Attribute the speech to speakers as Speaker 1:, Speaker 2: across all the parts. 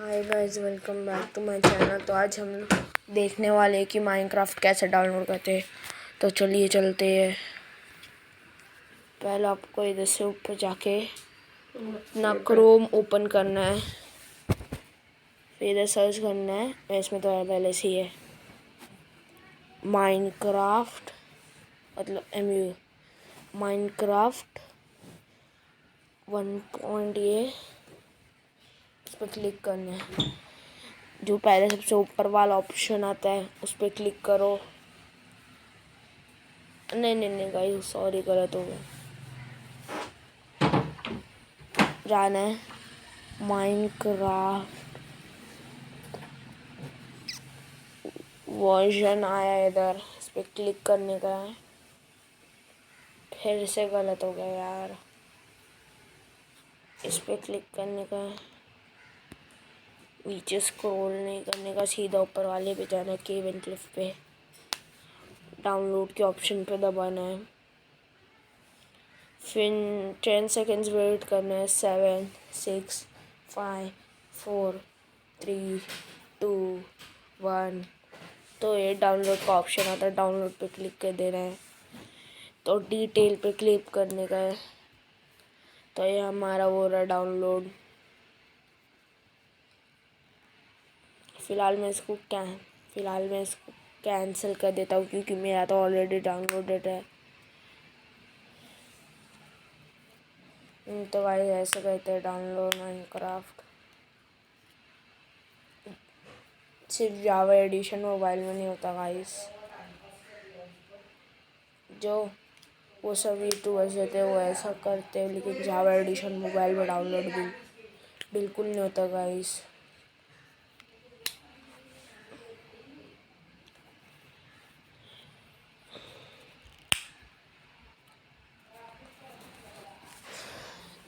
Speaker 1: Hi guys, welcome back to my channel. तो आज हम देखने वाले हैं कि माइनक्राफ्ट कैसे डाउनलोड करते हैं। तो चलिए चलते हैं। पहले आपको इधर से ऊपर जाके अपना क्रोम ओपन करना है, फिर इधर सर्च करना है। इसमें तो पहले से ही है माइनक्राफ्ट, मतलब MU माइनक्राफ्ट 1. ये उस पर क्लिक करना है। जो पहले सबसे ऊपर वाला ऑप्शन आता है उस पर क्लिक करो। नहीं गाइस, सॉरी, गलत हो गया। जाना है माइनक्राफ्ट वर्जन आया, इधर इस पर क्लिक करने का है। फिर से गलत हो गया यार, इस पर क्लिक करने का है। नीचे स्क्रॉल नहीं करने का, सीधा ऊपर वाले पे जाना है, केव एंड क्लिफ पे डाउनलोड के ऑप्शन पे दबाना है। फिर 10 सेकेंड्स वेट करना है। 7 6 5 4 3 2 1। तो ये डाउनलोड का ऑप्शन आता है, डाउनलोड पे क्लिक कर देना है। तो डिटेल पे क्लिक करने का है। तो ये हमारा वो रहा डाउनलोड। फ़िलहाल मैं इसको कैंसिल कर देता हूँ क्योंकि मेरा तो ऑलरेडी डाउनलोडेड है। तो भाई ऐसे कहते हैं डाउनलोड माइनक्राफ्ट। सिर्फ जावा एडिशन मोबाइल में नहीं होता गाइस। जो वो सब यूट्यूबर्स रहते हैं वो ऐसा करते हैं, लेकिन जावा एडिशन मोबाइल में डाउनलोड बिल्कुल नहीं होता गाइस।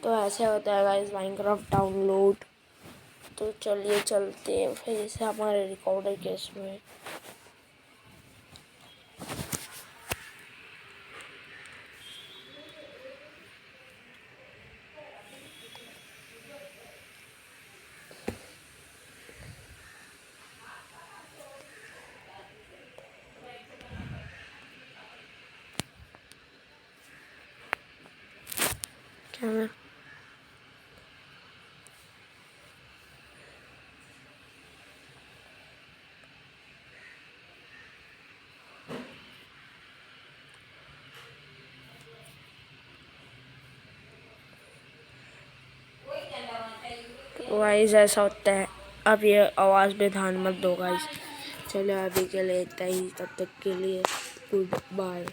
Speaker 1: तो ऐसे होता है गाइस माइनक्राफ्ट डाउनलोड। तो चलिए चलते हैं फिर से हमारे रिकॉर्डर केस में। कैमरा गाइस ऐसा होता है। अब ये आवाज़ पे ध्यान मत दो गाइस। चलो अभी के लिए इतना ही, तब तक के लिए गुड बाय।